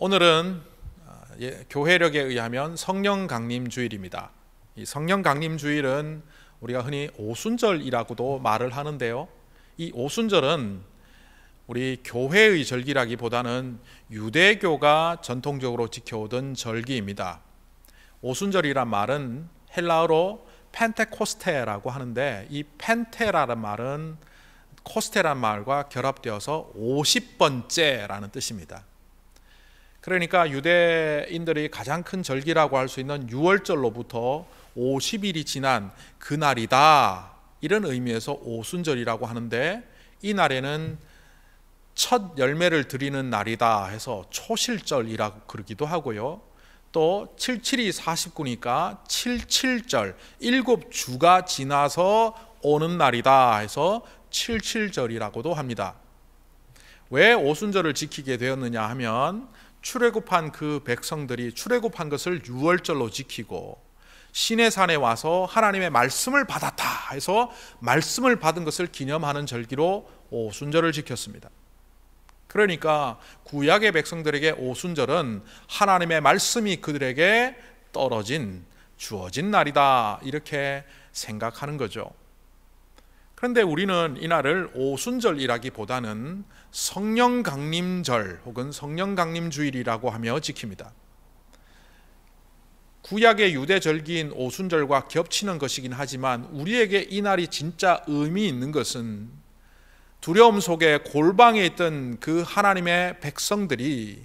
오늘은 교회력에 의하면 성령 강림 주일입니다. 이 성령 강림 주일은 우리가 흔히 오순절이라고도 말을 하는데요. 이 오순절은 우리 교회의 절기라기보다는 유대교가 전통적으로 지켜오던 절기입니다. 오순절이란 말은 헬라어로 펜테코스테라고 하는데, 이 펜테라는 말은 코스테란 말과 결합되어서 50번째라는 뜻입니다. 그러니까 유대인들이 가장 큰 절기라고 할 수 있는 유월절로부터 50일이 지난 그날이다, 이런 의미에서 오순절이라고 하는데, 이 날에는 첫 열매를 드리는 날이다 해서 초실절이라고 그러기도 하고요. 또 77이 49니까 77절, 7주가 지나서 오는 날이다 해서 77절이라고도 합니다. 왜 오순절을 지키게 되었느냐 하면, 출애굽한 그 백성들이 출애굽한 것을 유월절로 지키고 시내산에 와서 하나님의 말씀을 받았다 해서 말씀을 받은 것을 기념하는 절기로 오순절을 지켰습니다. 그러니까 구약의 백성들에게 오순절은 하나님의 말씀이 그들에게 주어진 날이다, 이렇게 생각하는 거죠. 그런데 우리는 이날을 오순절이라기보다는 성령 강림절 혹은 성령 강림주일이라고 하며 지킵니다. 구약의 유대 절기인 오순절과 겹치는 것이긴 하지만, 우리에게 이 날이 진짜 의미 있는 것은 두려움 속에 골방에 있던 그 하나님의 백성들이,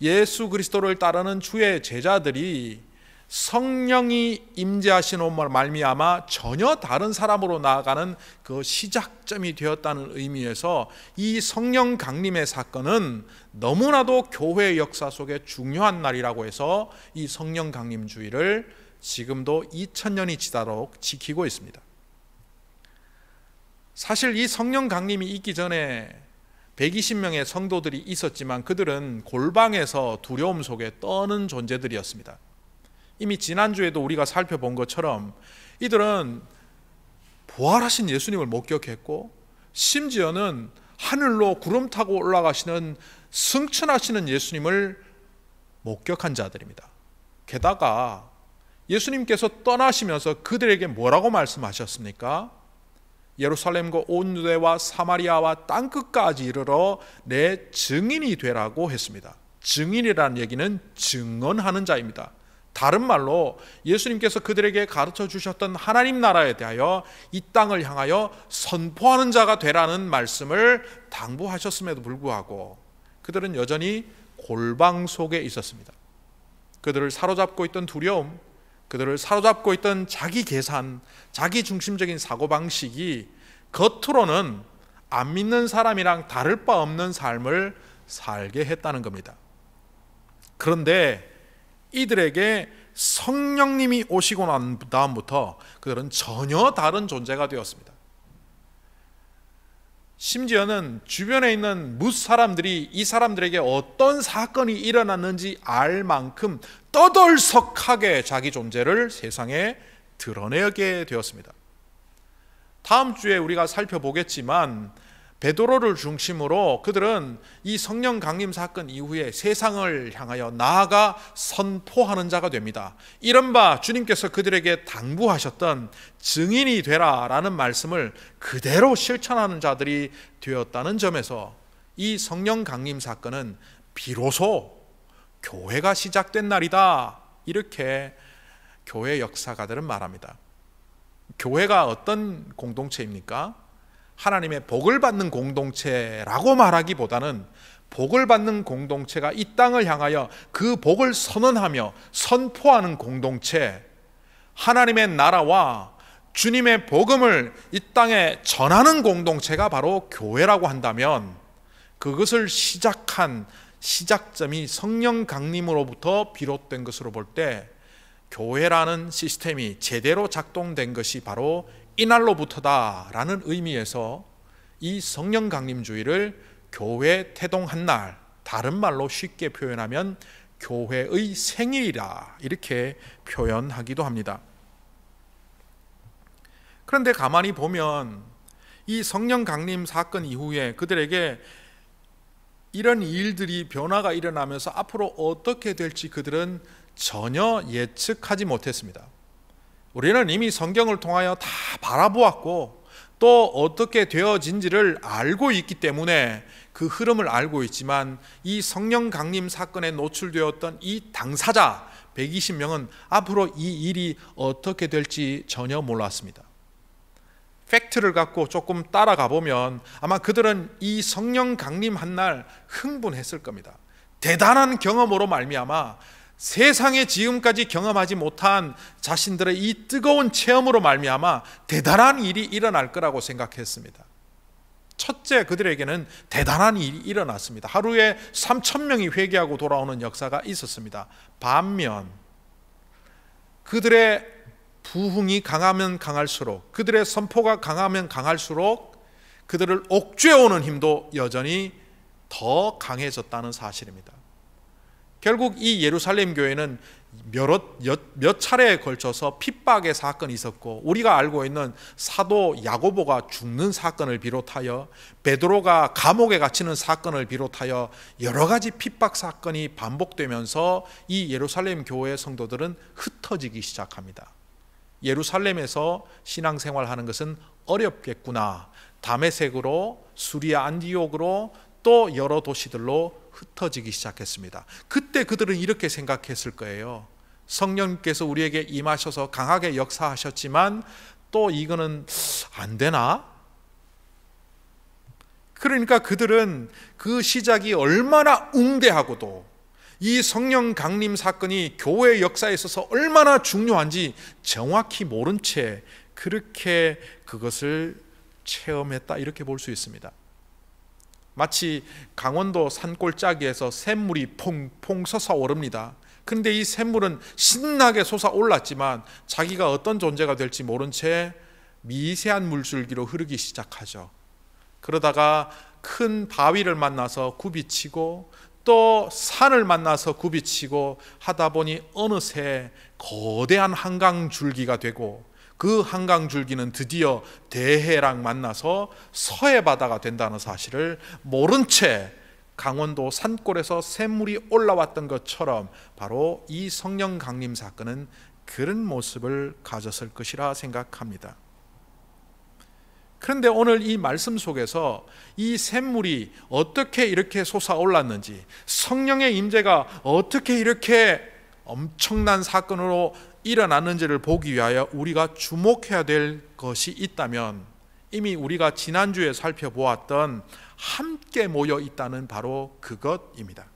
예수 그리스도를 따르는 주의 제자들이 성령이 임재하시는 말미암아 전혀 다른 사람으로 나아가는 그 시작점이 되었다는 의미에서 이 성령 강림의 사건은 너무나도 교회의 역사 속에 중요한 날이라고 해서 이 성령 강림 주일을 지금도 2000년이 지나도록 지키고 있습니다. 사실 이 성령 강림이 있기 전에 120명의 성도들이 있었지만, 그들은 골방에서 두려움 속에 떠는 존재들이었습니다. 이미 지난주에도 우리가 살펴본 것처럼 이들은 부활하신 예수님을 목격했고, 심지어는 하늘로 구름 타고 올라가시는 승천하시는 예수님을 목격한 자들입니다. 게다가 예수님께서 떠나시면서 그들에게 뭐라고 말씀하셨습니까? 예루살렘과 온 유대와 사마리아와 땅끝까지 이르러 내 증인이 되라고 했습니다. 증인이라는 얘기는 증언하는 자입니다. 다른 말로 예수님께서 그들에게 가르쳐 주셨던 하나님 나라에 대하여 이 땅을 향하여 선포하는 자가 되라는 말씀을 당부하셨음에도 불구하고 그들은 여전히 골방 속에 있었습니다. 그들을 사로잡고 있던 두려움, 그들을 사로잡고 있던 자기 계산, 자기 중심적인 사고방식이 겉으로는 안 믿는 사람이랑 다를 바 없는 삶을 살게 했다는 겁니다. 그런데 이들에게 성령님이 오시고 난 다음부터 그들은 전혀 다른 존재가 되었습니다. 심지어는 주변에 있는 뭇 사람들이 이 사람들에게 어떤 사건이 일어났는지 알 만큼 떠들썩하게 자기 존재를 세상에 드러내게 되었습니다. 다음 주에 우리가 살펴보겠지만, 베드로를 중심으로 그들은 이 성령 강림 사건 이후에 세상을 향하여 나아가 선포하는 자가 됩니다. 이른바 주님께서 그들에게 당부하셨던 증인이 되라라는 말씀을 그대로 실천하는 자들이 되었다는 점에서 이 성령 강림 사건은 비로소 교회가 시작된 날이다, 이렇게 교회 역사가들은 말합니다. 교회가 어떤 공동체입니까? 하나님의 복을 받는 공동체라고 말하기보다는, 복을 받는 공동체가 이 땅을 향하여 그 복을 선언하며 선포하는 공동체, 하나님의 나라와 주님의 복음을 이 땅에 전하는 공동체가 바로 교회라고 한다면, 그것을 시작한 시작점이 성령 강림으로부터 비롯된 것으로 볼 때, 교회라는 시스템이 제대로 작동된 것이 바로 이날로부터다라는 의미에서 이 성령 강림 주일을 교회 태동한 날, 다른 말로 쉽게 표현하면 교회의 생일이라, 이렇게 표현하기도 합니다. 그런데 가만히 보면 이 성령 강림 사건 이후에 그들에게 이런 일들이 변화가 일어나면서 앞으로 어떻게 될지 그들은 전혀 예측하지 못했습니다. 우리는 이미 성경을 통하여 다 바라보았고 또 어떻게 되어진지를 알고 있기 때문에 그 흐름을 알고 있지만 이 성령 강림 사건에 노출되었던 이 당사자 120명은 앞으로 이 일이 어떻게 될지 전혀 몰랐습니다. 팩트를 갖고 조금 따라가 보면 아마 그들은 이 성령 강림한 날 흥분했을 겁니다. 대단한 경험으로 말미암아 세상에 지금까지 경험하지 못한 자신들의 이 뜨거운 체험으로 말미암아 대단한 일이 일어날 거라고 생각했습니다. 첫째, 그들에게는 대단한 일이 일어났습니다. 하루에 3,000명이 회개하고 돌아오는 역사가 있었습니다. 반면 그들의 부흥이 강하면 강할수록, 그들의 선포가 강하면 강할수록 그들을 옥죄어오는 힘도 여전히 더 강해졌다는 사실입니다. 결국 이 예루살렘 교회는 몇 차례에 걸쳐서 핍박의 사건이 있었고, 우리가 알고 있는 사도 야고보가 죽는 사건을 비롯하여 베드로가 감옥에 갇히는 사건을 비롯하여 여러 가지 핍박 사건이 반복되면서 이 예루살렘 교회의 성도들은 흩어지기 시작합니다. 예루살렘에서 신앙생활하는 것은 어렵겠구나. 다메섹으로, 수리아 안디옥으로, 또 여러 도시들로 흩어지기 시작했습니다. 그때 그들은 이렇게 생각했을 거예요. 성령님께서 우리에게 임하셔서 강하게 역사하셨지만 또 이거는 안 되나? 그러니까 그들은 그 시작이 얼마나 웅대하고도 이 성령 강림 사건이 교회 역사에 있어서 얼마나 중요한지 정확히 모른 채 그렇게 그것을 체험했다, 이렇게 볼 수 있습니다. 마치 강원도 산골짜기에서 샘물이 퐁퐁 솟아오릅니다. 그런데 이 샘물은 신나게 솟아올랐지만 자기가 어떤 존재가 될지 모른 채 미세한 물줄기로 흐르기 시작하죠. 그러다가 큰 바위를 만나서 굽이치고 또 산을 만나서 굽이치고 하다 보니 어느새 거대한 한강줄기가 되고, 그 한강줄기는 드디어 대해랑 만나서 서해바다가 된다는 사실을 모른 채 강원도 산골에서 샘물이 올라왔던 것처럼 바로 이 성령 강림 사건은 그런 모습을 가졌을 것이라 생각합니다. 그런데 오늘 이 말씀 속에서 이 샘물이 어떻게 이렇게 솟아올랐는지, 성령의 임재가 어떻게 이렇게 엄청난 사건으로 일어났는지를 보기 위하여 우리가 주목해야 될 것이 있다면 이미 우리가 지난주에 살펴보았던 함께 모여 있다는 바로 그것입니다.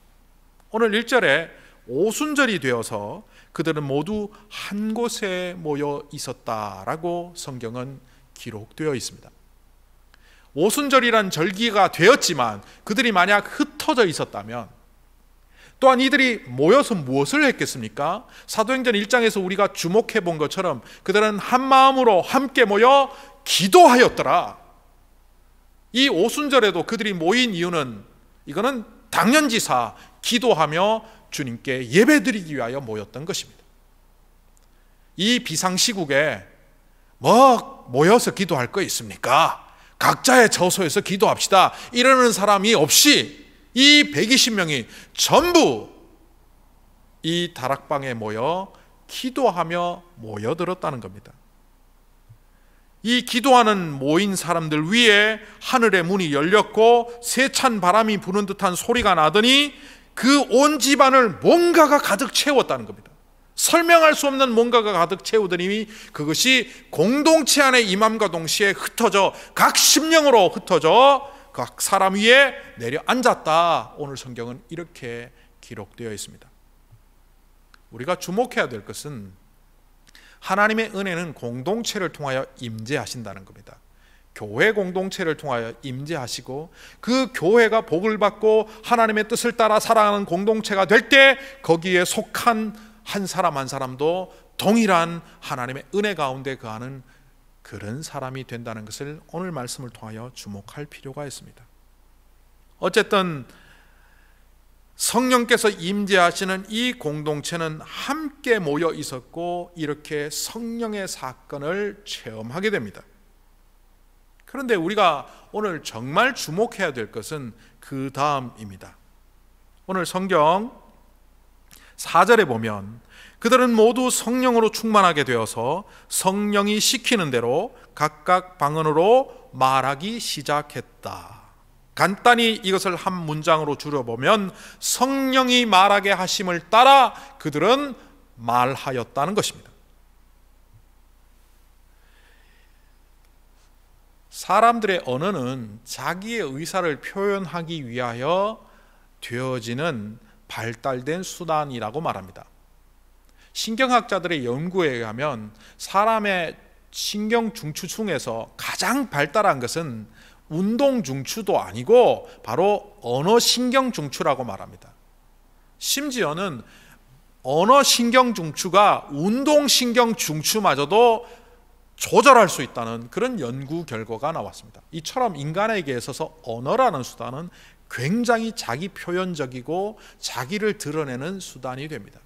오늘 1절에 오순절이 되어서 그들은 모두 한 곳에 모여 있었다라고 성경은 기록되어 있습니다. 오순절이란 절기가 되었지만 그들이 만약 흩어져 있었다면, 또한 이들이 모여서 무엇을 했겠습니까? 사도행전 1장에서 우리가 주목해 본 것처럼 그들은 한 마음으로 함께 모여 기도하였더라. 이 오순절에도 그들이 모인 이유는 이거는 당연지사 기도하며 주님께 예배드리기 위하여 모였던 것입니다. 이 비상시국에 모여서 기도할 거 있습니까? 각자의 처소에서 기도합시다 이러는 사람이 없이 이 120명이 전부 이 다락방에 모여 기도하며 모여들었다는 겁니다. 이 기도하는 모인 사람들 위에 하늘의 문이 열렸고 세찬 바람이 부는 듯한 소리가 나더니 그 온 집안을 뭔가가 가득 채웠다는 겁니다. 설명할 수 없는 뭔가가 가득 채우더니 그것이 공동체 안에 임함과 동시에 흩어져 각 심령으로 흩어져 각 사람 위에 내려 앉았다. 오늘 성경은 이렇게 기록되어 있습니다. 우리가 주목해야 될 것은 하나님의 은혜는 공동체를 통하여 임재하신다는 겁니다. 교회 공동체를 통하여 임재하시고 그 교회가 복을 받고 하나님의 뜻을 따라 살아가는 공동체가 될 때 거기에 속한 한 사람 한 사람도 동일한 하나님의 은혜 가운데 거하는 그런 사람이 된다는 것을 오늘 말씀을 통하여 주목할 필요가 있습니다. 어쨌든 성령께서 임재하시는 이 공동체는 함께 모여 있었고 이렇게 성령의 사건을 체험하게 됩니다. 그런데 우리가 오늘 정말 주목해야 될 것은 그 다음입니다. 오늘 성경 4절에 보면 그들은 모두 성령으로 충만하게 되어서 성령이 시키는 대로 각각 방언으로 말하기 시작했다. 간단히 이것을 한 문장으로 줄여보면 성령이 말하게 하심을 따라 그들은 말하였다는 것입니다. 사람들의 언어는 자기의 의사를 표현하기 위하여 되어지는 발달된 수단이라고 말합니다. 신경학자들의 연구에 의하면 사람의 신경 중추 중에서 가장 발달한 것은 운동 중추도 아니고 바로 언어 신경 중추라고 말합니다. 심지어는 언어 신경 중추가 운동 신경 중추마저도 조절할 수 있다는 그런 연구 결과가 나왔습니다. 이처럼 인간에게 있어서 언어라는 수단은 굉장히 자기 표현적이고 자기를 드러내는 수단이 됩니다.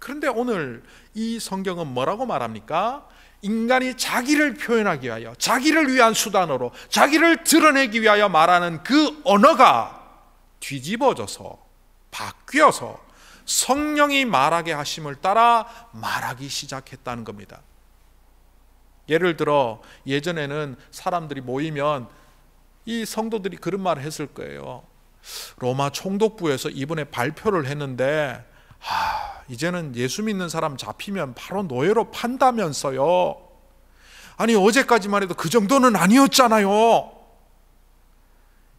그런데 오늘 이 성경은 뭐라고 말합니까? 인간이 자기를 표현하기 위하여, 자기를 위한 수단으로 자기를 드러내기 위하여 말하는 그 언어가 뒤집어져서 바뀌어서 성령이 말하게 하심을 따라 말하기 시작했다는 겁니다. 예를 들어 예전에는 사람들이 모이면 이 성도들이 그런 말을 했을 거예요. 로마 총독부에서 이번에 발표를 했는데 이제는 예수 믿는 사람 잡히면 바로 노예로 판다면서요. 아니 어제까지만 해도 그 정도는 아니었잖아요.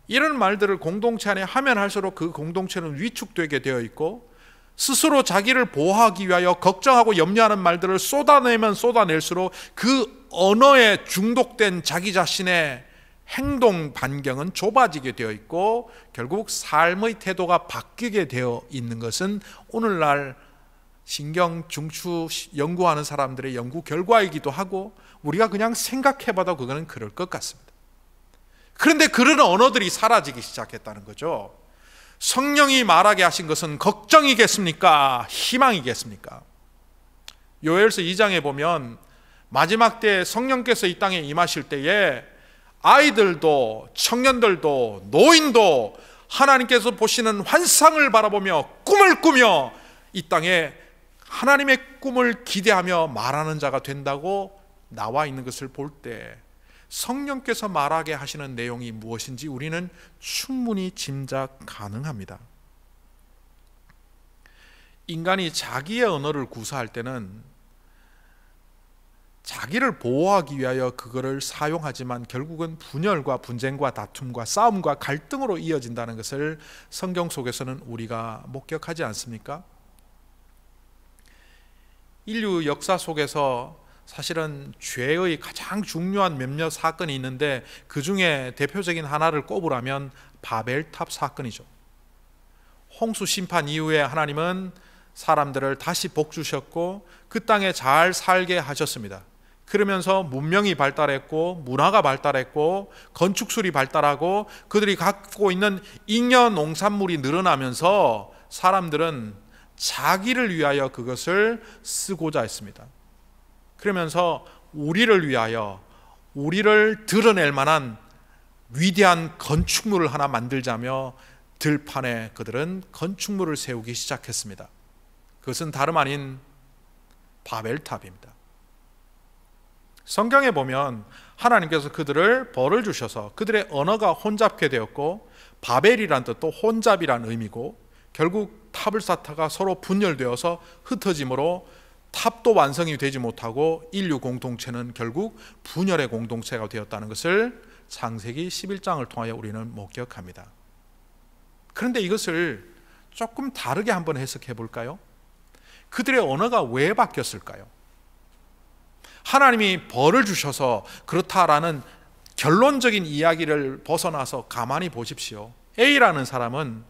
이런 말들을 공동체 안에 하면 할수록 그 공동체는 위축되게 되어 있고 스스로 자기를 보호하기 위하여 걱정하고 염려하는 말들을 쏟아내면 쏟아낼수록 그 언어에 중독된 자기 자신의 행동 반경은 좁아지게 되어 있고 결국 삶의 태도가 바뀌게 되어 있는 것은 오늘날 신경 중추 연구하는 사람들의 연구 결과이기도 하고 우리가 그냥 생각해봐도 그거는 그럴 것 같습니다. 그런데 그런 언어들이 사라지기 시작했다는 거죠. 성령이 말하게 하신 것은 걱정이겠습니까? 희망이겠습니까? 요엘서 2장에 보면 마지막 때 성령께서 이 땅에 임하실 때에 아이들도 청년들도 노인도 하나님께서 보시는 환상을 바라보며 꿈을 꾸며 이 땅에 하나님의 꿈을 기대하며 말하는 자가 된다고 나와 있는 것을 볼 때 성령께서 말하게 하시는 내용이 무엇인지 우리는 충분히 짐작 가능합니다. 인간이 자기의 언어를 구사할 때는 자기를 보호하기 위하여 그거를 사용하지만 결국은 분열과 분쟁과 다툼과 싸움과 갈등으로 이어진다는 것을 성경 속에서는 우리가 목격하지 않습니까? 인류 역사 속에서 사실은 죄의 가장 중요한 몇몇 사건이 있는데 그 중에 대표적인 하나를 꼽으라면 바벨탑 사건이죠. 홍수 심판 이후에 하나님은 사람들을 다시 복 주셨고 그 땅에 잘 살게 하셨습니다. 그러면서 문명이 발달했고 문화가 발달했고 건축술이 발달하고 그들이 갖고 있는 잉여 농산물이 늘어나면서 사람들은 자기를 위하여 그것을 쓰고자 했습니다. 그러면서 우리를 위하여 우리를 드러낼 만한 위대한 건축물을 하나 만들자며 들판에 그들은 건축물을 세우기 시작했습니다. 그것은 다름 아닌 바벨탑입니다. 성경에 보면 하나님께서 그들을 벌을 주셔서 그들의 언어가 혼잡게 되었고 바벨이란 뜻도 혼잡이란 의미고 결국 탑을 쌓다가 서로 분열되어서 흩어짐으로 탑도 완성이 되지 못하고 인류 공동체는 결국 분열의 공동체가 되었다는 것을 창세기 11장을 통하여 우리는 목격합니다. 그런데 이것을 조금 다르게 한번 해석해 볼까요? 그들의 언어가 왜 바뀌었을까요? 하나님이 벌을 주셔서 그렇다라는 결론적인 이야기를 벗어나서 가만히 보십시오. A라는 사람은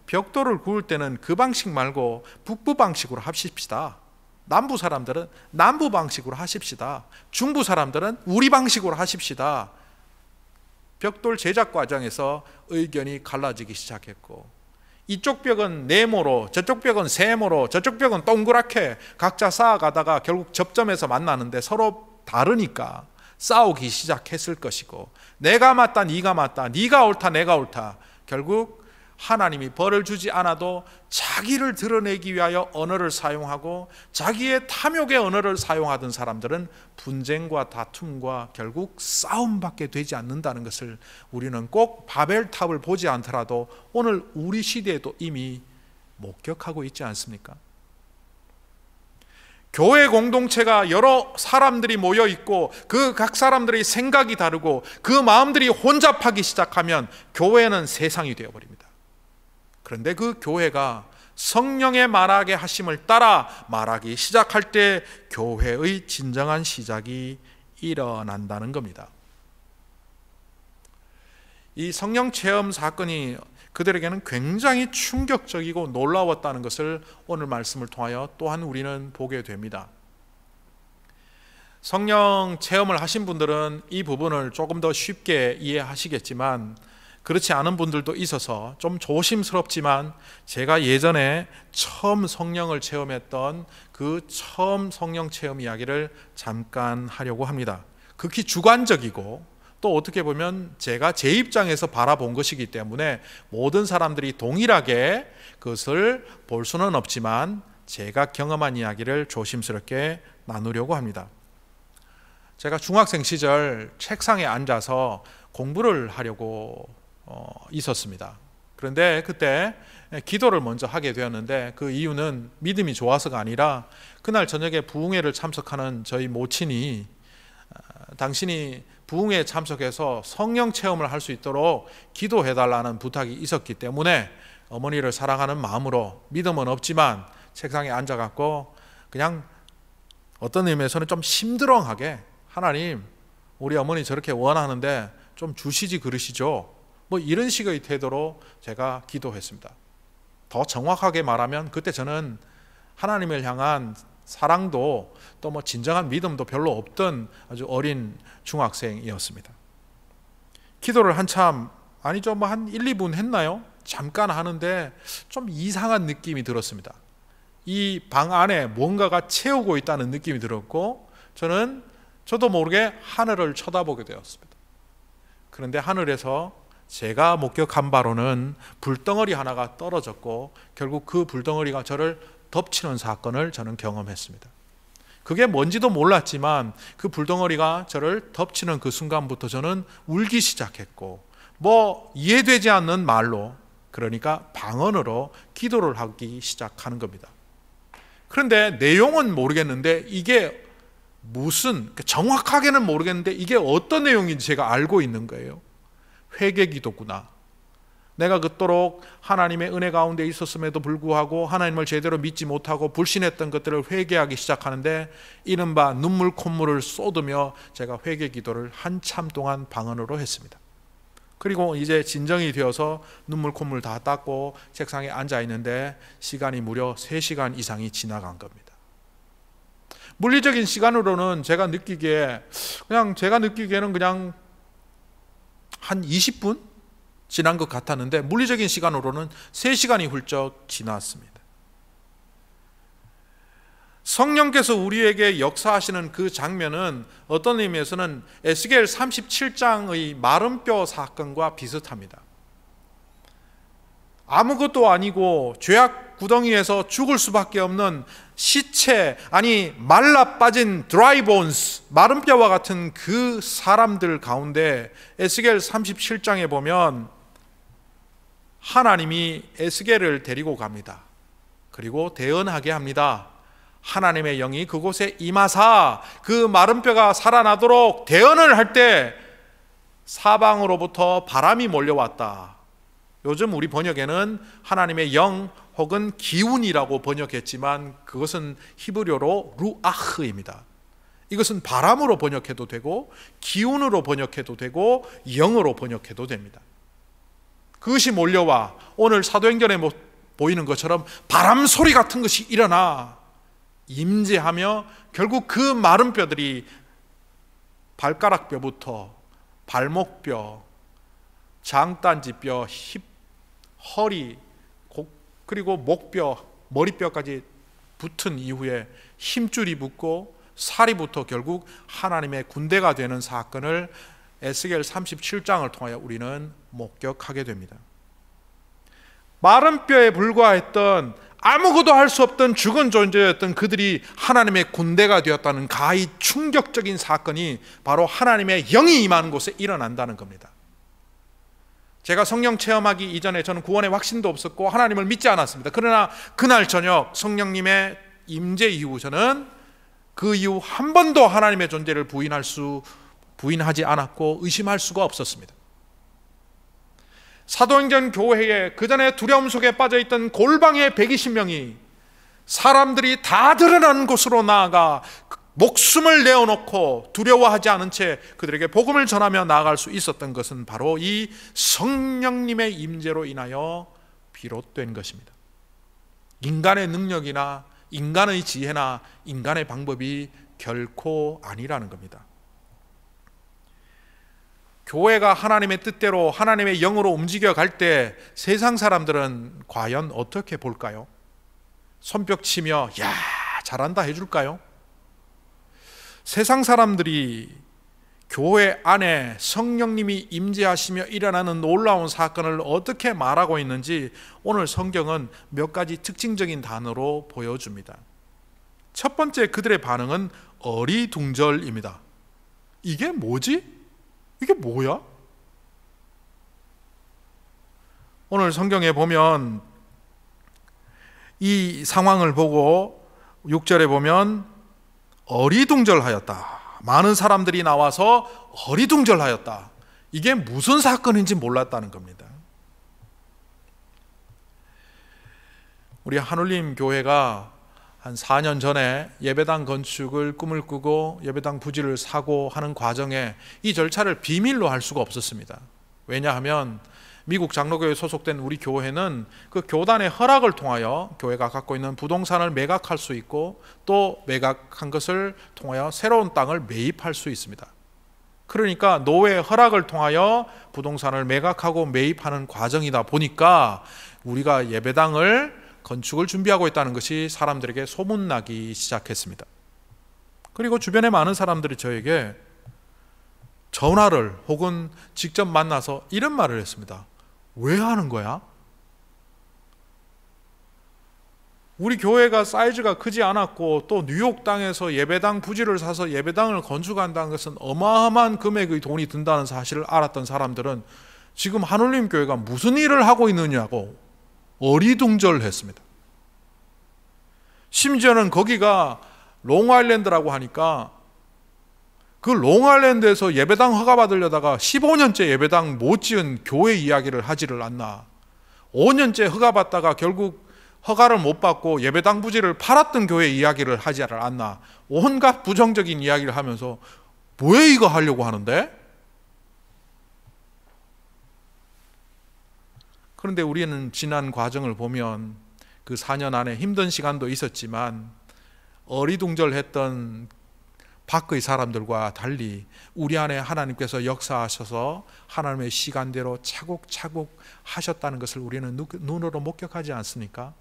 벽돌을 구울 때는 그 방식 말고 북부 방식으로 하십시다. 남부 사람들은 남부 방식으로 하십시다. 중부 사람들은 우리 방식으로 하십시다. 벽돌 제작 과정에서 의견이 갈라지기 시작했고 이쪽 벽은 네모로 저쪽 벽은 세모로 저쪽 벽은 동그랗게 각자 쌓아가다가 결국 접점에서 만나는데 서로 다르니까 싸우기 시작했을 것이고, 내가 맞다 네가 맞다, 네가 옳다 내가 옳다, 결국 하나님이 벌을 주지 않아도 자기를 드러내기 위하여 언어를 사용하고 자기의 탐욕의 언어를 사용하던 사람들은 분쟁과 다툼과 결국 싸움밖에 되지 않는다는 것을 우리는 꼭 바벨탑을 보지 않더라도 오늘 우리 시대에도 이미 목격하고 있지 않습니까? 교회 공동체가 여러 사람들이 모여 있고 그 각 사람들의 생각이 다르고 그 마음들이 혼잡하기 시작하면 교회는 세상이 되어버립니다. 그런데 그 교회가 성령의 말하게 하심을 따라 말하기 시작할 때 교회의 진정한 시작이 일어난다는 겁니다. 이 성령 체험 사건이 그들에게는 굉장히 충격적이고 놀라웠다는 것을 오늘 말씀을 통하여 또한 우리는 보게 됩니다. 성령 체험을 하신 분들은 이 부분을 조금 더 쉽게 이해하시겠지만, 그렇지 않은 분들도 있어서 좀 조심스럽지만 제가 예전에 처음 성령을 체험했던 그 처음 성령 체험 이야기를 잠깐 하려고 합니다. 극히 주관적이고 또 어떻게 보면 제가 제 입장에서 바라본 것이기 때문에 모든 사람들이 동일하게 그것을 볼 수는 없지만 제가 경험한 이야기를 조심스럽게 나누려고 합니다. 제가 중학생 시절 책상에 앉아서 공부를 하려고 있었습니다. 그런데 그때 기도를 먼저 하게 되었는데 그 이유는 믿음이 좋아서가 아니라 그날 저녁에 부흥회를 참석하는 저희 모친이 당신이 부흥회에 참석해서 성령 체험을 할 수 있도록 기도해달라는 부탁이 있었기 때문에 어머니를 사랑하는 마음으로 믿음은 없지만 책상에 앉아갖고 그냥 어떤 의미에서는 좀 심드렁하게 하나님, 우리 어머니 저렇게 원하는데 좀 주시지 그러시죠? 뭐 이런 식의 태도로 제가 기도했습니다. 더 정확하게 말하면 그때 저는 하나님을 향한 사랑도 또 뭐 진정한 믿음도 별로 없던 아주 어린 중학생이었습니다. 기도를 한참, 아니죠, 뭐 한 1, 2분 했나요? 잠깐 하는데 좀 이상한 느낌이 들었습니다. 이 방 안에 뭔가가 채우고 있다는 느낌이 들었고 저도 모르게 하늘을 쳐다보게 되었습니다. 그런데 하늘에서 제가 목격한 바로는 불덩어리 하나가 떨어졌고 결국 그 불덩어리가 저를 덮치는 사건을 저는 경험했습니다. 그게 뭔지도 몰랐지만 그 불덩어리가 저를 덮치는 그 순간부터 저는 울기 시작했고 뭐 이해되지 않는 말로, 그러니까 방언으로 기도를 하기 시작하는 겁니다. 그런데 내용은 모르겠는데 이게 무슨, 정확하게는 모르겠는데 이게 어떤 내용인지 제가 알고 있는 거예요. 회개 기도구나. 내가 그토록 하나님의 은혜 가운데 있었음에도 불구하고 하나님을 제대로 믿지 못하고 불신했던 것들을 회개하기 시작하는데 이른바 눈물 콧물을 쏟으며 제가 회개 기도를 한참 동안 방언으로 했습니다. 그리고 이제 진정이 되어서 눈물 콧물 다 닦고 책상에 앉아 있는데 시간이 무려 3시간 이상이 지나간 겁니다. 물리적인 시간으로는 제가 느끼기에는 그냥 한 20분 지난 것 같았는데 물리적인 시간으로는 3시간이 훌쩍 지났습니다. 성령께서 우리에게 역사하시는 그 장면은 어떤 의미에서는 에스겔 37장의 마른뼈 사건과 비슷합니다. 아무것도 아니고 죄악 구덩이에서 죽을 수밖에 없는 시체, 아니 말라 빠진 드라이 본스, 마른 뼈와 같은 그 사람들 가운데 에스겔 37장에 보면 하나님이 에스겔을 데리고 갑니다. 그리고 대언하게 합니다. 하나님의 영이 그곳에 임하사 그 마른 뼈가 살아나도록 대언을 할 때 사방으로부터 바람이 몰려왔다. 요즘 우리 번역에는 하나님의 영 혹은 기운이라고 번역했지만 그것은 히브리어로 루아흐입니다. 이것은 바람으로 번역해도 되고 기운으로 번역해도 되고 영으로 번역해도 됩니다. 그것이 몰려와 오늘 사도행전에 보이는 것처럼 바람 소리 같은 것이 일어나 임재하며 결국 그 마른 뼈들이 발가락뼈부터 발목뼈, 장단지뼈, 힙, 허리, 그리고 목뼈, 머리뼈까지 붙은 이후에 힘줄이 붙고 사리부터 결국 하나님의 군대가 되는 사건을 에스겔 37장을 통하여 우리는 목격하게 됩니다. 마른 뼈에 불과했던, 아무것도 할 수 없던 죽은 존재였던 그들이 하나님의 군대가 되었다는 가히 충격적인 사건이 바로 하나님의 영이 임하는 곳에 일어난다는 겁니다. 제가 성령 체험하기 이전에 저는 구원의 확신도 없었고 하나님을 믿지 않았습니다. 그러나 그날 저녁 성령님의 임재 이후 저는 그 이후 한 번도 하나님의 존재를 부인하지 않았고 의심할 수가 없었습니다. 사도행전 교회에 그전에 두려움 속에 빠져있던 골방의 120명이 사람들이 다 드러나는 곳으로 나아가 목숨을 내어놓고 두려워하지 않은 채 그들에게 복음을 전하며 나아갈 수 있었던 것은 바로 이 성령님의 임재로 인하여 비롯된 것입니다. 인간의 능력이나 인간의 지혜나 인간의 방법이 결코 아니라는 겁니다. 교회가 하나님의 뜻대로 하나님의 영으로 움직여 갈 때 세상 사람들은 과연 어떻게 볼까요? 손뼉 치며 야 잘한다 해줄까요? 세상 사람들이 교회 안에 성령님이 임재하시며 일어나는 놀라운 사건을 어떻게 말하고 있는지 오늘 성경은 몇 가지 특징적인 단어로 보여줍니다. 첫 번째, 그들의 반응은 어리둥절입니다. 이게 뭐지? 이게 뭐야? 오늘 성경에 보면 이 상황을 보고 6절에 보면 어리둥절하였다. 많은 사람들이 나와서 어리둥절하였다. 이게 무슨 사건인지 몰랐다는 겁니다. 우리 한울림 교회가 한 4년 전에 예배당 건축을 꿈을 꾸고 예배당 부지를 사고 하는 과정에 이 절차를 비밀로 할 수가 없었습니다. 왜냐하면 미국 장로교회에 소속된 우리 교회는 그 교단의 허락을 통하여 교회가 갖고 있는 부동산을 매각할 수 있고 또 매각한 것을 통하여 새로운 땅을 매입할 수 있습니다. 그러니까 노회의 허락을 통하여 부동산을 매각하고 매입하는 과정이다 보니까 우리가 예배당을 건축을 준비하고 있다는 것이 사람들에게 소문나기 시작했습니다. 그리고 주변에 많은 사람들이 저에게 전화를 혹은 직접 만나서 이런 말을 했습니다. 왜 하는 거야? 우리 교회가 사이즈가 크지 않았고 또 뉴욕 땅에서 예배당 부지를 사서 예배당을 건축한다는 것은 어마어마한 금액의 돈이 든다는 사실을 알았던 사람들은 지금 한울림 교회가 무슨 일을 하고 있느냐고 어리둥절했습니다. 심지어는 거기가 롱아일랜드라고 하니까 그 롱아일랜드에서 예배당 허가 받으려다가 15년째 예배당 못 지은 교회 이야기를 하지를 않나. 5년째 허가 받다가 결국 허가를 못 받고 예배당 부지를 팔았던 교회 이야기를 하지를 않나. 온갖 부정적인 이야기를 하면서 왜 이거 하려고 하는데? 그런데 우리는 지난 과정을 보면 그 4년 안에 힘든 시간도 있었지만 어리둥절했던 밖의 사람들과 달리 우리 안에 하나님께서 역사하셔서 하나님의 시간대로 차곡차곡 하셨다는 것을 우리는 눈으로 목격하지 않습니까?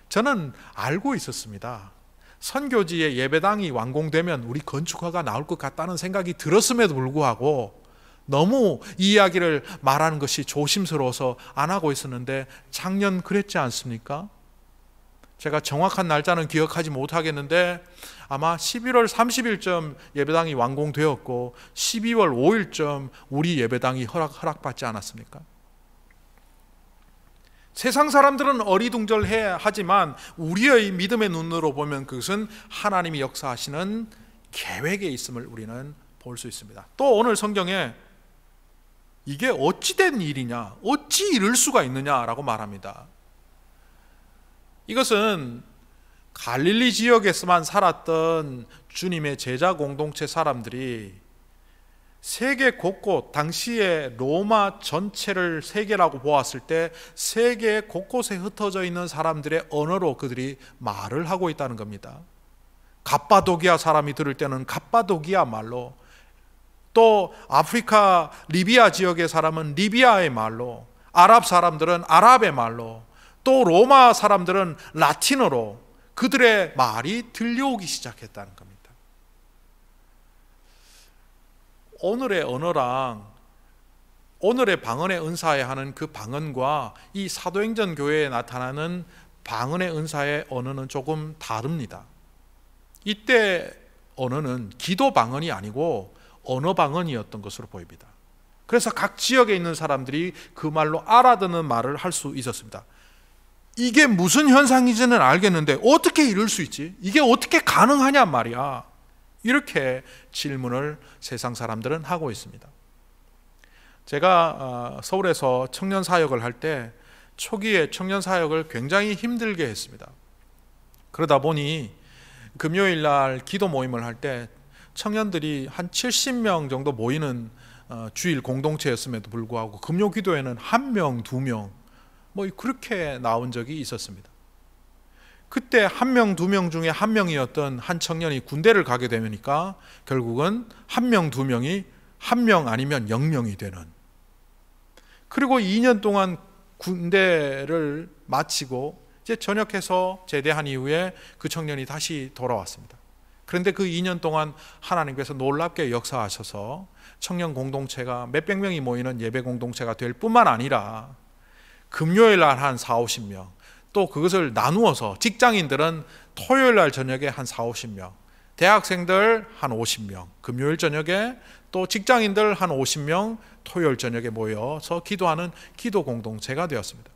저는 알고 있었습니다. 선교지에 예배당이 완공되면 우리 건축허가 나올 것 같다는 생각이 들었음에도 불구하고 너무 이 이야기를 말하는 것이 조심스러워서 안 하고 있었는데 작년 그랬지 않습니까? 제가 정확한 날짜는 기억하지 못하겠는데 아마 11월 30일쯤 예배당이 완공되었고 12월 5일쯤 우리 예배당이 허락받지 않았습니까? 세상 사람들은 어리둥절해 하지만 우리의 믿음의 눈으로 보면 그것은 하나님이 역사하시는 계획에 있음을 우리는 볼 수 있습니다. 또 오늘 성경에 이게 어찌된 일이냐, 어찌 이럴 수가 있느냐라고 말합니다. 이것은 갈릴리 지역에서만 살았던 주님의 제자 공동체 사람들이 세계 곳곳, 당시에 로마 전체를 세계라고 보았을 때 세계 곳곳에 흩어져 있는 사람들의 언어로 그들이 말을 하고 있다는 겁니다. 갑바도기아 사람이 들을 때는 갑바도기아 말로, 또 아프리카 리비아 지역의 사람은 리비아의 말로, 아랍 사람들은 아랍의 말로, 또 로마 사람들은 라틴어로 그들의 말이 들려오기 시작했다는 겁니다. 오늘의 언어랑 오늘의 방언의 은사에 하는 그 방언과 이 사도행전 교회에 나타나는 방언의 은사의 언어는 조금 다릅니다. 이때 언어는 기도 방언이 아니고 언어 방언이었던 것으로 보입니다. 그래서 각 지역에 있는 사람들이 그 말로 알아듣는 말을 할 수 있었습니다. 이게 무슨 현상인지는 알겠는데 어떻게 이럴 수 있지? 이게 어떻게 가능하냐 말이야. 이렇게 질문을 세상 사람들은 하고 있습니다. 제가 서울에서 청년 사역을 할 때 초기에 청년 사역을 굉장히 힘들게 했습니다. 그러다 보니 금요일 날 기도 모임을 할 때 청년들이 한 70명 정도 모이는 주일 공동체였음에도 불구하고 금요 기도에는 1명, 2명 뭐 그렇게 나온 적이 있었습니다. 그때 1명, 2명 중에 1명이었던 한 청년이 군대를 가게 되니까 결국은 1명, 2명이 1명 아니면 0명이 되는, 그리고 2년 동안 군대를 마치고 이제 전역해서 제대한 이후에 그 청년이 다시 돌아왔습니다. 그런데 그 2년 동안 하나님께서 놀랍게 역사하셔서 청년 공동체가 몇백 명이 모이는 예배 공동체가 될 뿐만 아니라 금요일 날 한 40-50명, 또 그것을 나누어서 직장인들은 토요일 날 저녁에 한 40-50명, 대학생들 한 50명, 금요일 저녁에, 또 직장인들 한 50명 토요일 저녁에 모여서 기도하는 기도 공동체가 되었습니다.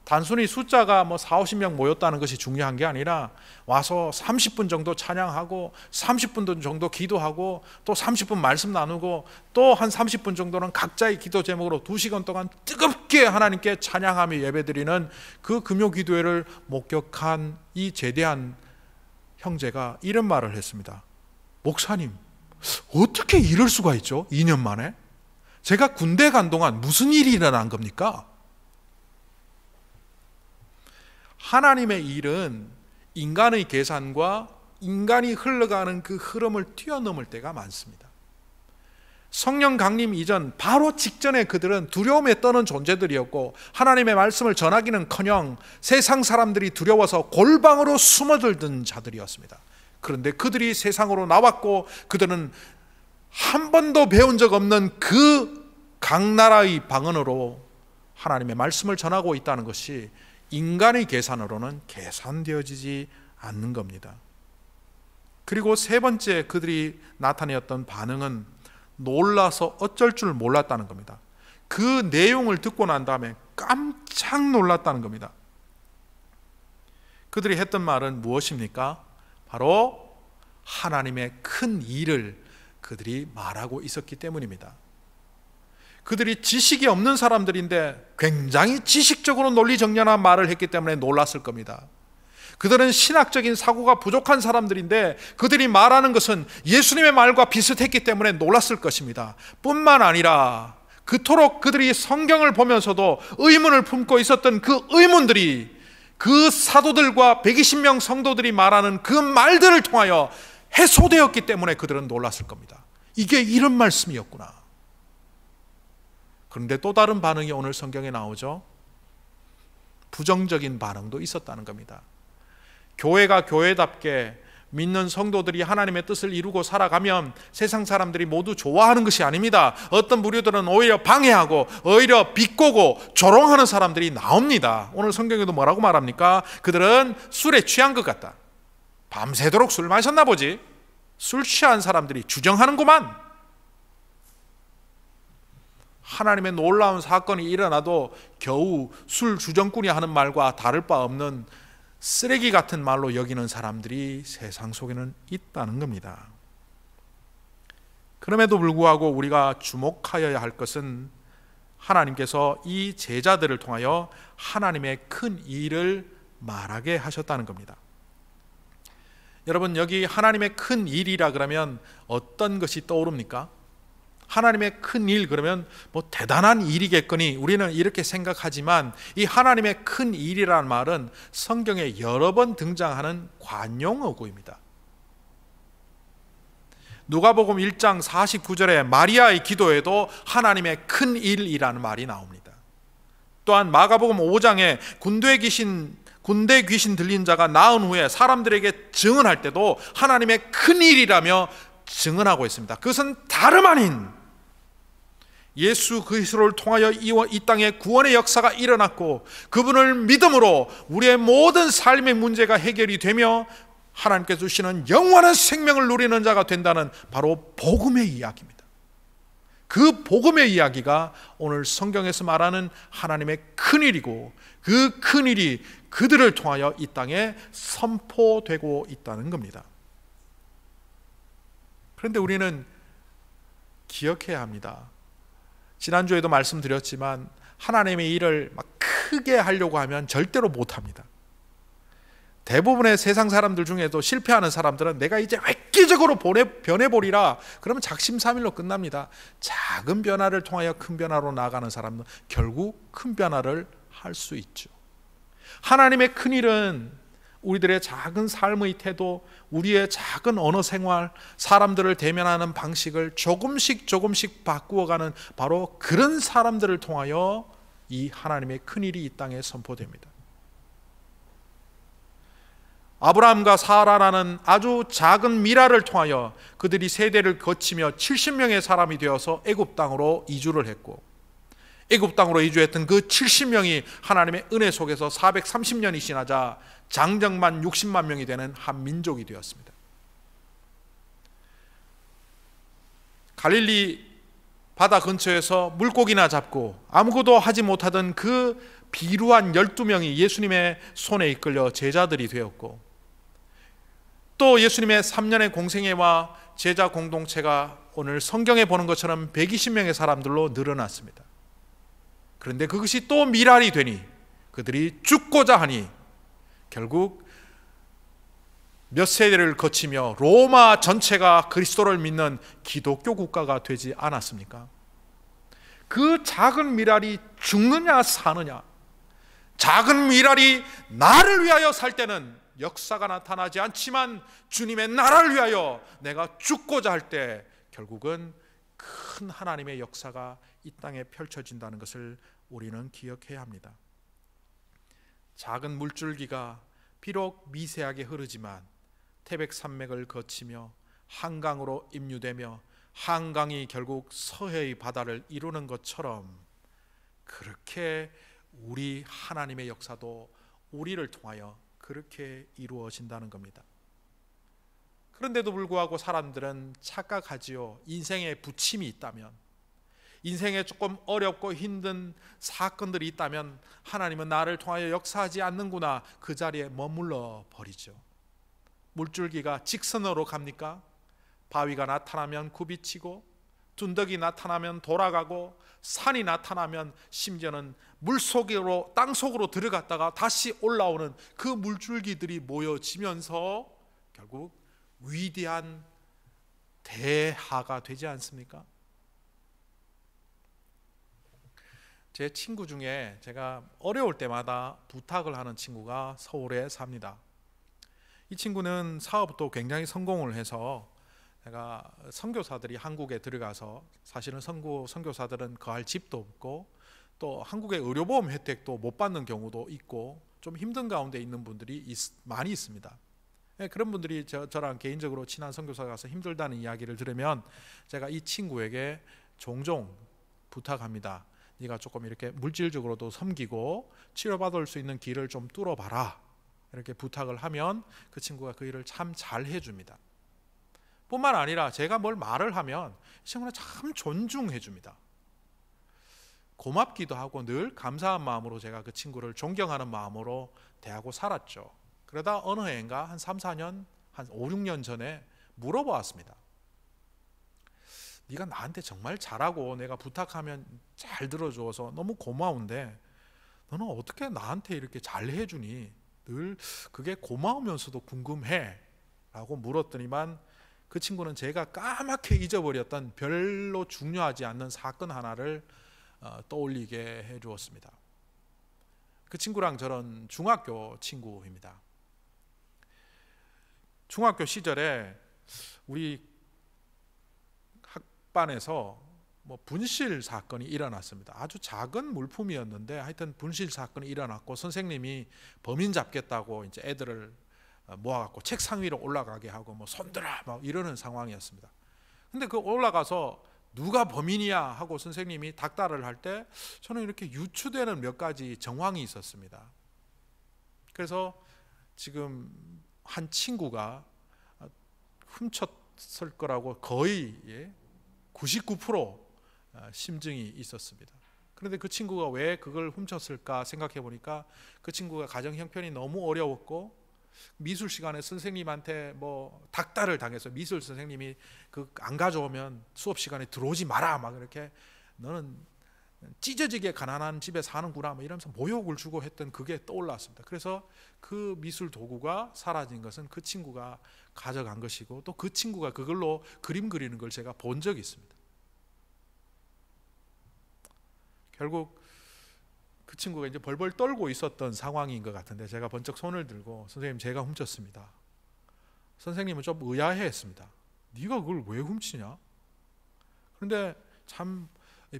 단순히 숫자가 뭐 40-50명 모였다는 것이 중요한 게 아니라 와서 30분 정도 찬양하고 30분 정도 기도하고 또 30분 말씀 나누고 또 한 30분 정도는 각자의 기도 제목으로 2시간 동안 뜨겁게 하나님께 찬양하며 예배드리는 그 금요 기도회를 목격한 이 제대한 형제가 이런 말을 했습니다. 목사님, 어떻게 이럴 수가 있죠? 2년 만에? 제가 군대 간 동안 무슨 일이 일어난 겁니까? 하나님의 일은 인간의 계산과 인간이 흘러가는 그 흐름을 뛰어넘을 때가 많습니다. 성령 강림 이전 바로 직전에 그들은 두려움에 떠는 존재들이었고 하나님의 말씀을 전하기는커녕 세상 사람들이 두려워서 골방으로 숨어들던 자들이었습니다. 그런데 그들이 세상으로 나왔고 그들은 한 번도 배운 적 없는 그 각 나라의 방언으로 하나님의 말씀을 전하고 있다는 것이 인간의 계산으로는 계산되어지지 않는 겁니다. 그리고 세 번째 그들이 나타내었던 반응은 놀라서 어쩔 줄 몰랐다는 겁니다. 그 내용을 듣고 난 다음에 깜짝 놀랐다는 겁니다. 그들이 했던 말은 무엇입니까? 바로 하나님의 큰 일을 그들이 말하고 있었기 때문입니다. 그들이 지식이 없는 사람들인데 굉장히 지식적으로 논리정연한 말을 했기 때문에 놀랐을 겁니다. 그들은 신학적인 사고가 부족한 사람들인데 그들이 말하는 것은 예수님의 말과 비슷했기 때문에 놀랐을 것입니다. 뿐만 아니라 그토록 그들이 성경을 보면서도 의문을 품고 있었던 그 의문들이 그 사도들과 120명 성도들이 말하는 그 말들을 통하여 해소되었기 때문에 그들은 놀랐을 겁니다. 이게 이런 말씀이었구나. 그런데 또 다른 반응이 오늘 성경에 나오죠. 부정적인 반응도 있었다는 겁니다. 교회가 교회답게 믿는 성도들이 하나님의 뜻을 이루고 살아가면 세상 사람들이 모두 좋아하는 것이 아닙니다. 어떤 부류들은 오히려 방해하고 오히려 비꼬고 조롱하는 사람들이 나옵니다. 오늘 성경에도 뭐라고 말합니까? 그들은 술에 취한 것 같다. 밤새도록 술 마셨나 보지. 술 취한 사람들이 주정하는구만. 하나님의 놀라운 사건이 일어나도 겨우 술 주정꾼이 하는 말과 다를 바 없는 쓰레기 같은 말로 여기는 사람들이 세상 속에는 있다는 겁니다. 그럼에도 불구하고 우리가 주목하여야 할 것은 하나님께서 이 제자들을 통하여 하나님의 큰 일을 말하게 하셨다는 겁니다. 여러분, 여기 하나님의 큰 일이라 그러면 어떤 것이 떠오릅니까? 하나님의 큰 일 그러면 뭐 대단한 일이겠거니 우리는 이렇게 생각하지만 이 하나님의 큰 일이라는 말은 성경에 여러 번 등장하는 관용어구입니다. 누가복음 1장 49절에 마리아의 기도에도 하나님의 큰 일이라는 말이 나옵니다. 또한 마가복음 5장에 군대 귀신 들린 자가 나은 후에 사람들에게 증언할 때도 하나님의 큰 일이라며 증언하고 있습니다. 그것은 다름 아닌 예수 그리스도를 통하여 이 땅에 구원의 역사가 일어났고, 그분을 믿음으로 우리의 모든 삶의 문제가 해결이 되며 하나님께서 주시는 영원한 생명을 누리는 자가 된다는 바로 복음의 이야기입니다. 그 복음의 이야기가 오늘 성경에서 말하는 하나님의 큰일이고, 그 큰일이 그들을 통하여 이 땅에 선포되고 있다는 겁니다. 그런데 우리는 기억해야 합니다. 지난주에도 말씀드렸지만 하나님의 일을 막 크게 하려고 하면 절대로 못합니다. 대부분의 세상 사람들 중에도 실패하는 사람들은 내가 이제 획기적으로 변해보리라 그러면 작심삼일로 끝납니다. 작은 변화를 통하여 큰 변화로 나아가는 사람은 결국 큰 변화를 할 수 있죠. 하나님의 큰일은 우리들의 작은 삶의 태도, 우리의 작은 언어 생활, 사람들을 대면하는 방식을 조금씩 바꾸어가는 바로 그런 사람들을 통하여 이 하나님의 큰일이 이 땅에 선포됩니다. 아브라함과 사라라는 아주 작은 미라를 통하여 그들이 세대를 거치며 70명의 사람이 되어서 애굽 땅으로 이주를 했고, 애굽 땅으로 이주했던 그 70명이 하나님의 은혜 속에서 430년이 지나자 장정만 60만 명이 되는 한 민족이 되었습니다. 갈릴리 바다 근처에서 물고기나 잡고 아무것도 하지 못하던 그 비루한 12명이 예수님의 손에 이끌려 제자들이 되었고, 또 예수님의 3년의 공생애와 제자 공동체가 오늘 성경에 보는 것처럼 120명의 사람들로 늘어났습니다. 그런데 그것이 또 미랄이 되니 그들이 죽고자 하니 결국 몇 세대를 거치며 로마 전체가 그리스도를 믿는 기독교 국가가 되지 않았습니까? 그 작은 미랄이 죽느냐 사느냐, 작은 미랄이 나를 위하여 살 때는 역사가 나타나지 않지만 주님의 나라를 위하여 내가 죽고자 할 때 결국은 큰 하나님의 역사가 이 땅에 펼쳐진다는 것을 우리는 기억해야 합니다. 작은 물줄기가 비록 미세하게 흐르지만 태백산맥을 거치며 한강으로 입류되며 한강이 결국 서해의 바다를 이루는 것처럼, 그렇게 우리 하나님의 역사도 우리를 통하여 그렇게 이루어진다는 겁니다. 그런데도 불구하고 사람들은 착각하지요. 인생에 부침이 있다면, 인생에 조금 어렵고 힘든 사건들이 있다면 하나님은 나를 통하여 역사하지 않는구나, 그 자리에 머물러 버리죠. 물줄기가 직선으로 갑니까? 바위가 나타나면 굽이치고, 둔덕이 나타나면 돌아가고, 산이 나타나면 심지어는 물속으로, 땅속으로 들어갔다가 다시 올라오는 그 물줄기들이 모여지면서 결국 위대한 대하가 되지 않습니까? 제 친구 중에 제가 어려울 때마다 부탁을 하는 친구가 서울에 삽니다. 이 친구는 사업도 굉장히 성공을 해서, 제가 선교사들이 한국에 들어가서, 사실은 선교사들은 거할 집도 없고 또 한국의 의료보험 혜택도 못 받는 경우도 있고 좀 힘든 가운데 있는 분들이 많이 있습니다. 그런 분들이 저랑 개인적으로 친한 선교사가 가서 힘들다는 이야기를 들으면 제가 이 친구에게 종종 부탁합니다. 네가 조금 이렇게 물질적으로도 섬기고 치료받을 수 있는 길을 좀 뚫어봐라, 이렇게 부탁을 하면 그 친구가 그 일을 참 잘 해줍니다. 뿐만 아니라 제가 뭘 말을 하면 이 친구는 참 존중해 줍니다. 고맙기도 하고 늘 감사한 마음으로 제가 그 친구를 존경하는 마음으로 대하고 살았죠. 그러다 어느 해인가 한 3, 4년, 한 5, 6년 전에 물어보았습니다. 네가 나한테 정말 잘하고 내가 부탁하면 잘 들어줘서 너무 고마운데 너는 어떻게 나한테 이렇게 잘 해주니? 늘 그게 고마우면서도 궁금해 라고 물었더니만, 그 친구는 제가 까맣게 잊어버렸던 별로 중요하지 않는 사건 하나를 떠올리게 해주었습니다. 그 친구랑 저는 중학교 친구입니다. 중학교 시절에 우리 학반에서 분실 사건이 일어났습니다. 아주 작은 물품이었는데 하여튼 분실 사건이 일어났고, 선생님이 범인 잡겠다고 이제 애들을 모아갖고 책상 위로 올라가게 하고 손들어 막 이러는 상황이었습니다. 근데 그 올라가서 누가 범인이야 하고 선생님이 닥달을 할 때 저는 이렇게 유추되는 몇 가지 정황이 있었습니다. 그래서 지금 한 친구가 훔쳤을 거라고 거의 99% 심증이 있었습니다. 그런데 그 친구가 왜 그걸 훔쳤을까 생각해 보니까 그 친구가 가정 형편이 너무 어려웠고 미술 시간에 선생님한테 닥달을 당해서 미술 선생님이 안 가져오면 수업 시간에 들어오지 마라 막 이렇게 너는 찢어지게 가난한 집에 사는구나 이러면서 모욕을 주고 했던 그게 떠올랐습니다. 그래서 그 미술 도구가 사라진 것은 그 친구가 가져간 것이고 또 그 친구가 그걸로 그림 그리는 걸 제가 본 적이 있습니다. 결국 그 친구가 이제 벌벌 떨고 있었던 상황인 것 같은데 제가 번쩍 손을 들고 선생님 제가 훔쳤습니다. 선생님은 좀 의아해했습니다. 네가 그걸 왜 훔치냐? 그런데 참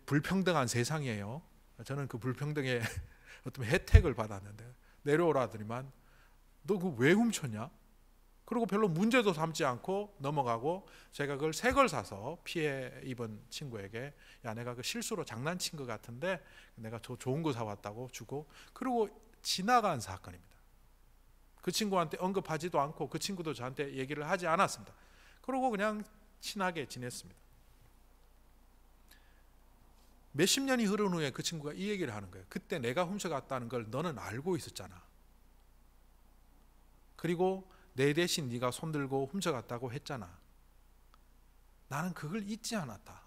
불평등한 세상이에요. 저는 그 불평등의 어떤 혜택을 받았는데 내려오라더니만 너 그거 왜 훔쳤냐? 그리고 별로 문제도 삼지 않고 넘어가고 제가 그걸 새 걸 사서 피해 입은 친구에게 야 내가 그 실수로 장난친 것 같은데 내가 좋은 거 사왔다고 주고 그리고 지나간 사건입니다. 그 친구한테 언급하지도 않고 그 친구도 저한테 얘기를 하지 않았습니다. 그리고 그냥 친하게 지냈습니다. 몇십 년이 흐른 후에 그 친구가 이 얘기를 하는 거예요. 그때 내가 훔쳐갔다는 걸 너는 알고 있었잖아. 그리고 내 대신 네가 손들고 훔쳐갔다고 했잖아. 나는 그걸 잊지 않았다.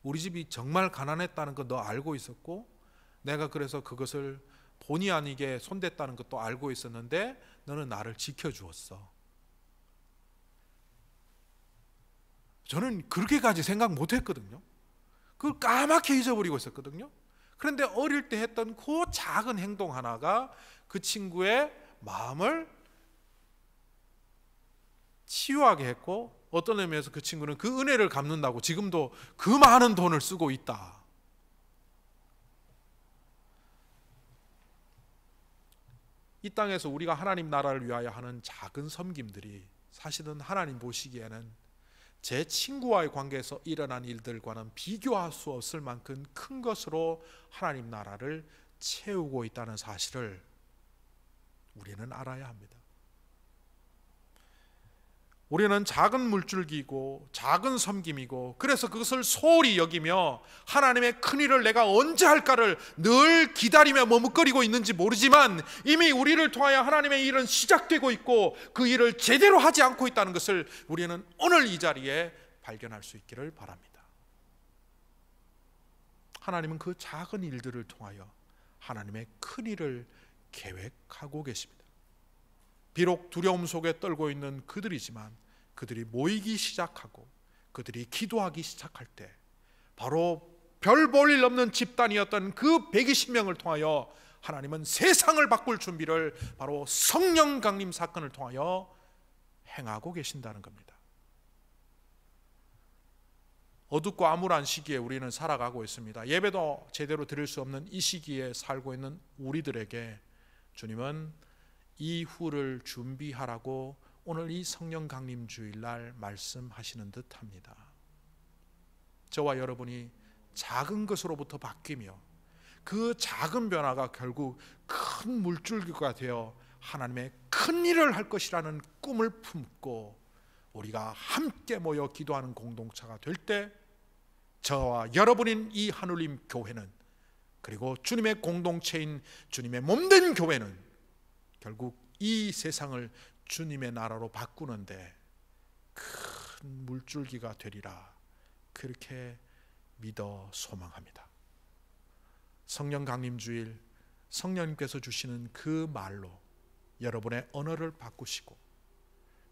우리 집이 정말 가난했다는 거 너 알고 있었고 내가 그래서 그것을 본의 아니게 손댔다는 것도 알고 있었는데 너는 나를 지켜주었어. 저는 그렇게까지 생각 못했거든요. 그걸 까맣게 잊어버리고 있었거든요. 그런데 어릴 때 했던 그 작은 행동 하나가 그 친구의 마음을 치유하게 했고 어떤 의미에서 그 친구는 그 은혜를 갚는다고 지금도 그 많은 돈을 쓰고 있다. 이 땅에서 우리가 하나님 나라를 위하여 하는 작은 섬김들이 사실은 하나님 보시기에는 제 친구와의 관계에서 일어난 일들과는 비교할 수 없을 만큼 큰 것으로 하나님 나라를 채우고 있다는 사실을 우리는 알아야 합니다. 우리는 작은 물줄기이고 작은 섬김이고 그래서 그것을 소홀히 여기며 하나님의 큰 일을 내가 언제 할까를 늘 기다리며 머뭇거리고 있는지 모르지만 이미 우리를 통하여 하나님의 일은 시작되고 있고 그 일을 제대로 하지 않고 있다는 것을 우리는 오늘 이 자리에 발견할 수 있기를 바랍니다. 하나님은 그 작은 일들을 통하여 하나님의 큰 일을 계획하고 계십니다. 비록 두려움 속에 떨고 있는 그들이지만 그들이 모이기 시작하고 그들이 기도하기 시작할 때 바로 별 볼 일 없는 집단이었던 그 120명을 통하여 하나님은 세상을 바꿀 준비를 바로 성령 강림 사건을 통하여 행하고 계신다는 겁니다. 어둡고 암울한 시기에 우리는 살아가고 있습니다. 예배도 제대로 드릴 수 없는 이 시기에 살고 있는 우리들에게 주님은 이후를 준비하라고 오늘 이 성령 강림 주일날 말씀하시는 듯합니다. 저와 여러분이 작은 것으로부터 바뀌며 그 작은 변화가 결국 큰 물줄기가 되어 하나님의 큰 일을 할 것이라는 꿈을 품고 우리가 함께 모여 기도하는 공동체가 될 때 저와 여러분인 이 하늘림 교회는 그리고 주님의 공동체인 주님의 몸된 교회는 결국 이 세상을 주님의 나라로 바꾸는데 큰 물줄기가 되리라 그렇게 믿어 소망합니다. 성령 강림 주일 성령님께서 주시는 그 말로 여러분의 언어를 바꾸시고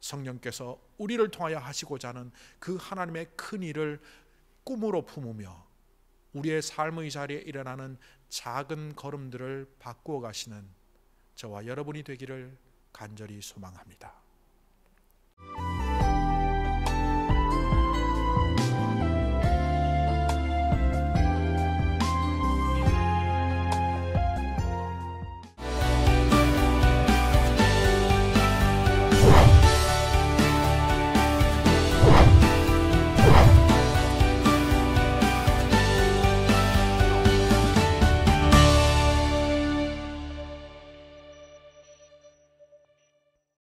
성령께서 우리를 통하여 하시고자 하는 그 하나님의 큰 일을 꿈으로 품으며 우리의 삶의 자리에 일어나는 작은 걸음들을 바꾸어 가시는 저와 여러분이 되기를 간절히 소망합니다.